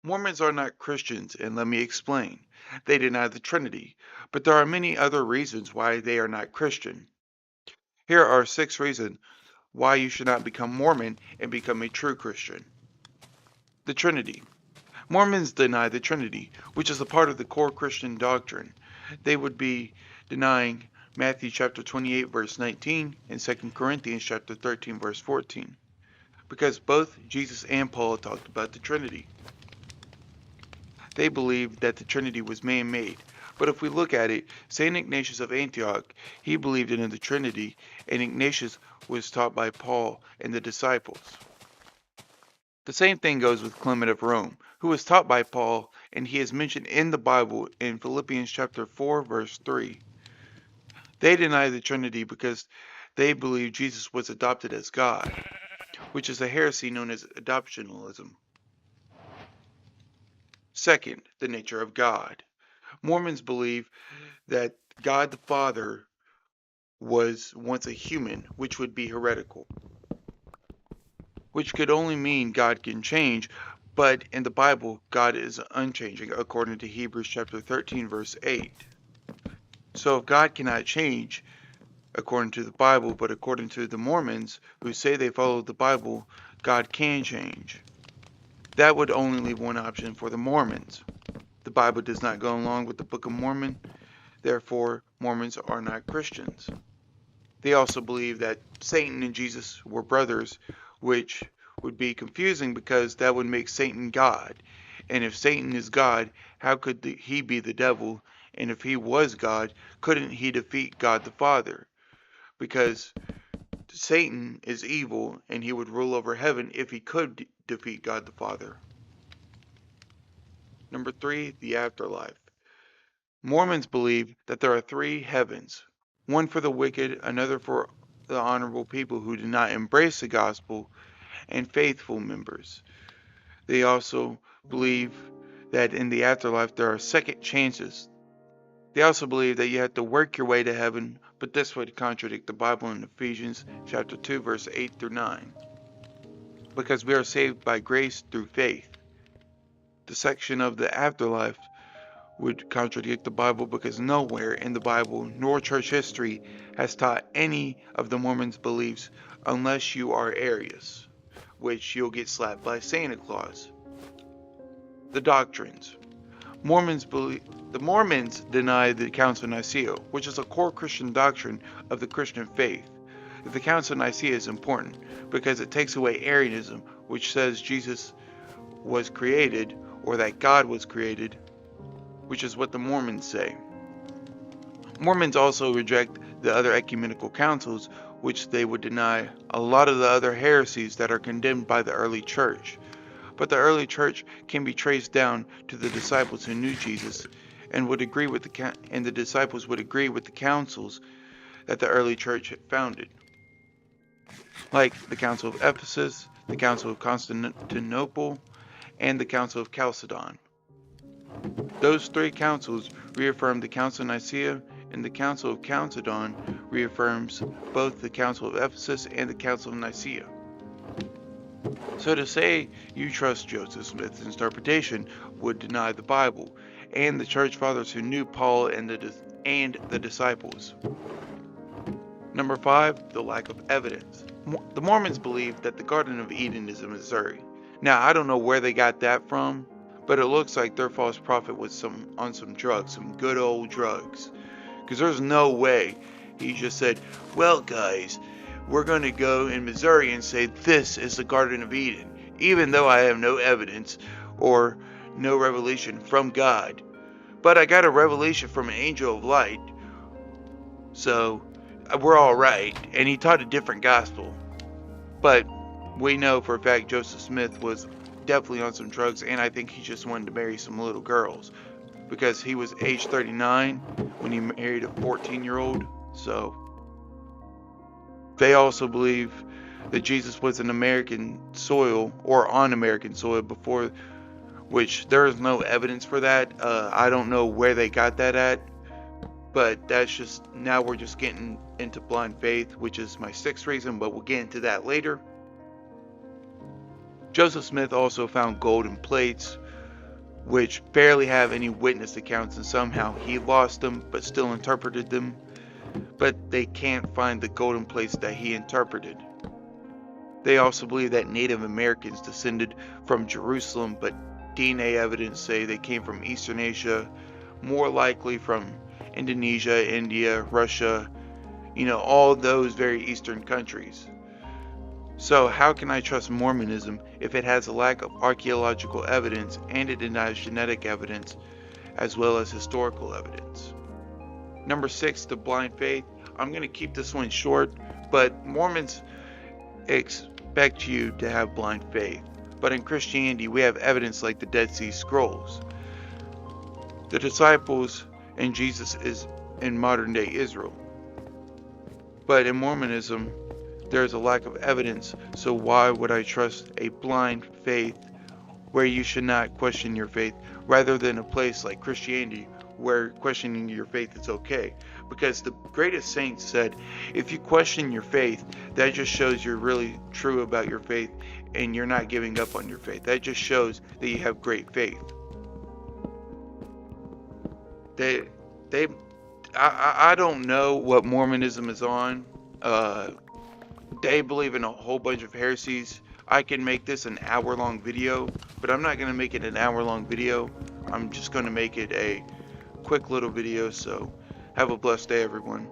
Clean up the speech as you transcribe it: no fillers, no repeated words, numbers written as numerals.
Mormons are not Christians, and let me explain. They deny the Trinity, but there are many other reasons why they are not Christian. Here are 6 reasons why you should not become Mormon and become a true Christian. The Trinity. Mormons deny the Trinity, which is a part of the core Christian doctrine. They would be denying Matthew chapter 28 verse 19 and 2 Corinthians chapter 13 verse 14, because both Jesus and Paul talked about the Trinity. They believed that the Trinity was man-made, but if we look at it, St. Ignatius of Antioch, he believed in the Trinity, and Ignatius was taught by Paul and the disciples. The same thing goes with Clement of Rome, who was taught by Paul, and he is mentioned in the Bible in Philippians chapter 4 verse 3. They deny the Trinity because they believe Jesus was adopted as God, which is a heresy known as adoptionalism. Second, the nature of God. Mormons believe that God the Father was once a human, which would be heretical, which could only mean God can change, but in the Bible, God is unchanging, according to Hebrews chapter 13, verse 8. So if God cannot change, according to the Bible, but according to the Mormons, who say they follow the Bible, God can change. That would only leave one option for the Mormons. The Bible does not go along with the Book of Mormon, therefore Mormons are not Christians. They also believe that Satan and Jesus were brothers, which would be confusing because that would make Satan God. And if Satan is God, how could he be the devil? And if he was God, couldn't he defeat God the Father? Because Satan is evil and he would rule over heaven if he could defeat God the Father. Number 3, the afterlife. Mormons believe that there are 3 heavens, one for the wicked, another for the honorable people who do not embrace the gospel, and faithful members. They also believe that in the afterlife there are second chances. They also believe that you have to work your way to heaven, but this would contradict the Bible in Ephesians chapter 2 verse 8 through 9. Because we are saved by grace through faith. The section of the afterlife would contradict the Bible because nowhere in the Bible nor church history has taught any of the Mormons' beliefs unless you are Arius, which you'll get slapped by Santa Claus. The doctrines. The Mormons deny the Council of Nicaea, which is a core Christian doctrine of the Christian faith. The Council of Nicaea is important because it takes away Arianism, which says Jesus was created or that God was created, which is what the Mormons say. Mormons also reject the other ecumenical councils, which they would deny a lot of the other heresies that are condemned by the early church. But the early church can be traced down to the disciples who knew Jesus and would agree with the disciples would agree with the councils that the early church had founded, like the Council of Ephesus, the Council of Constantinople, and the Council of Chalcedon. Those 3 councils reaffirmed the Council of Nicaea, and the Council of Chalcedon reaffirms both the Council of Ephesus and the Council of Nicaea. So to say you trust Joseph Smith's interpretation would deny the Bible and the church fathers who knew Paul and the disciples. Number 5, the lack of evidence. The Mormons believe that the Garden of Eden is in Missouri. Now, I don't know where they got that from, but it looks like their false prophet was on some drugs, some good old drugs. Because there's no way he just said, well guys, we're going to go in Missouri and say this is the Garden of Eden, even though I have no evidence or no revelation from God. But I got a revelation from an angel of light, so we're all right. And he taught a different gospel. But we know for a fact Joseph Smith was definitely on some drugs, and I think he just wanted to marry some little girls because he was age 39 when he married a 14-year-old. So they also believe that Jesus was in American soil or on American soil before, which there is no evidence for that. I don't know where they got that at, but that's just, now we're just getting into blind faith, which is my 6th reason, but we'll get into that later. Joseph Smith also found gold in plates, which barely have any witness accounts, and somehow he lost them but still interpreted them, but they can't find the golden plates that he interpreted. They also believe that Native Americans descended from Jerusalem, but DNA evidence say they came from Eastern Asia, more likely from Indonesia, India, Russia, all those very eastern countries. So how can I trust Mormonism if it has a lack of archaeological evidence and it denies genetic evidence as well as historical evidence? Number 6, the blind faith. I'm going to keep this one short, but Mormons expect you to have blind faith. But in Christianity, we have evidence like the Dead Sea Scrolls. The disciples and Jesus is in modern day Israel. But in Mormonism, there is a lack of evidence, so why would I trust a blind faith where you should not question your faith, rather than a place like Christianity where questioning your faith is okay? Because the greatest saints said, if you question your faith, that just shows you're really true about your faith and you're not giving up on your faith. That just shows that you have great faith. I don't know what Mormonism is on. They believe in a whole bunch of heresies. I can make this an hour-long video, but I'm not going to make it an hour-long video. I'm just going to make it a quick little video. So have a blessed day, everyone.